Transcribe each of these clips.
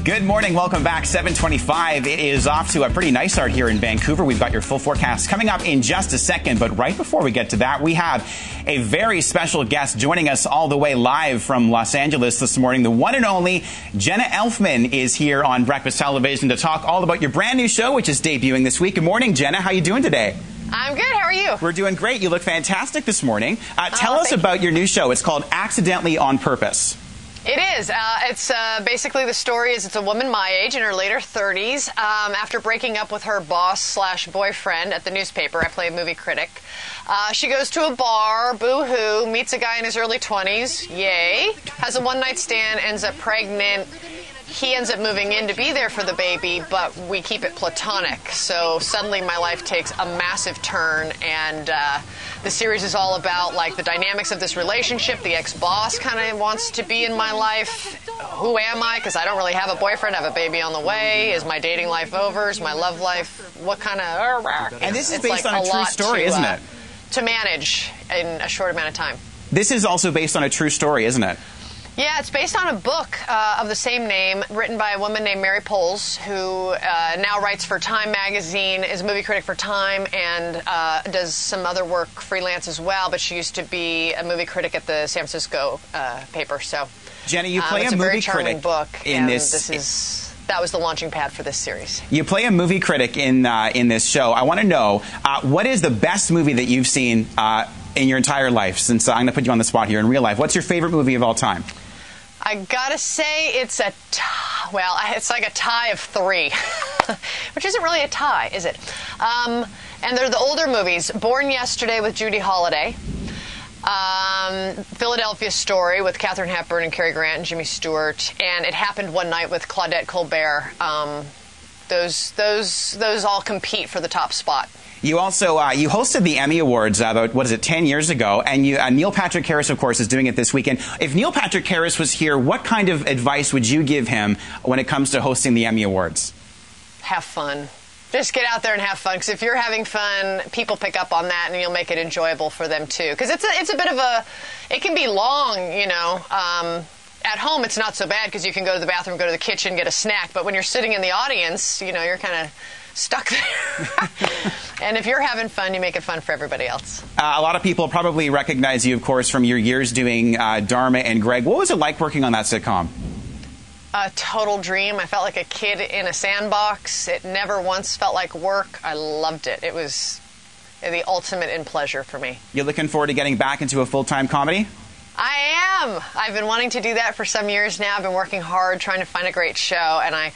Good morning. Welcome back. 7:25. It is off to a pretty nice start here in Vancouver. We've got your full forecast coming up in just a second. But right before we get to that, we have a very special guest joining us all the way live from Los Angeles this morning. The one and only Jenna Elfman is here on Breakfast Television to talk all about your brand new show, which is debuting this week. Good morning, Jenna. How are you doing today? I'm good. How are you? We're doing great. You look fantastic this morning. Tell us about your new show. It's called Accidentally on Purpose. It is. It's basically the story is it's a woman my age in her later 30s. After breaking up with her boss/boyfriend at the newspaper, I play a movie critic. She goes to a bar, boo-hoo, meets a guy in his early 20s, yay, has a one-night stand, ends up pregnant. He ends up moving in to be there for the baby, but we keep it platonic. So suddenly my life takes a massive turn, and the series is all about like the dynamics of this relationship. The ex-boss kind of wants to be in my life. Who am I? Because I don't really have a boyfriend. I have a baby on the way. Is my dating life over? Is my love life? What kind of... And this is based on a true story, isn't it? To manage in a short amount of time. This is also based on a true story, isn't it? Yeah, it's based on a book of the same name, written by a woman named Mary Poles, who now writes for Time magazine, is a movie critic for Time, and does some other work freelance as well, but she used to be a movie critic at the San Francisco paper. So, Jenna, you play a movie critic book, in this. That was the launching pad for this series. You play a movie critic in this show. I want to know, what is the best movie that you've seen in your entire life? Since I'm going to put you on the spot here in real life. What's your favorite movie of all time? I gotta say it's it's like a tie of three, which isn't really a tie, is it? And they're the older movies. Born Yesterday with Judy Holliday, Philadelphia Story with Katharine Hepburn and Cary Grant and Jimmy Stewart, and It Happened One Night with Claudette Colbert. Those all compete for the top spot. You also you hosted the Emmy Awards about 10 years ago, and Neil Patrick Harris, of course, is doing it this weekend. If Neil Patrick Harris was here, what kind of advice would you give him when it comes to hosting the Emmy Awards? Have fun. Just get out there and have fun, because if you're having fun, people pick up on that, and you'll make it enjoyable for them too. Because it's a bit of it can be long, you know. At home, it's not so bad because you can go to the bathroom, go to the kitchen, get a snack. But when you're sitting in the audience, you know, you're kind of stuck there. And if you're having fun, you make it fun for everybody else. A lot of people probably recognize you, of course, from your years doing Dharma and Greg. What was it like working on that sitcom? A total dream. I felt like a kid in a sandbox. It never once felt like work. I loved it. It was the ultimate in pleasure for me. You're looking forward to getting back into a full-time comedy? I am. I've been wanting to do that for some years now. I've been working hard trying to find a great show, and I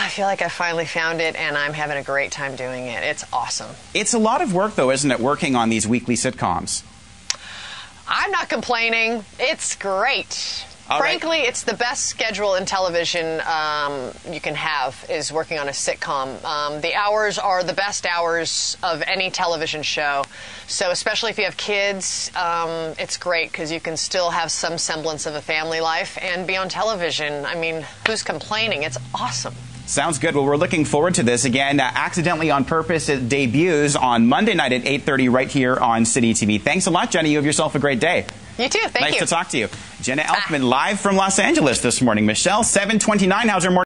feel like I finally found it, and I'm having a great time doing it. It's awesome. It's a lot of work, though, isn't it, working on these weekly sitcoms? I'm not complaining. It's great. Frankly, it's the best schedule in television you can have, is working on a sitcom. The hours are the best hours of any television show. So especially if you have kids, it's great because you can still have some semblance of a family life and be on television. I mean, who's complaining? It's awesome. Sounds good. Well, we're looking forward to this. Again, Accidentally on Purpose. It debuts on Monday night at 8:30 right here on City TV. Thanks a lot, Jenna. You have yourself a great day. You too. Thank you. Nice to talk to you. Jenna Elfman live from Los Angeles this morning. Michelle, 7:29. How's your morning?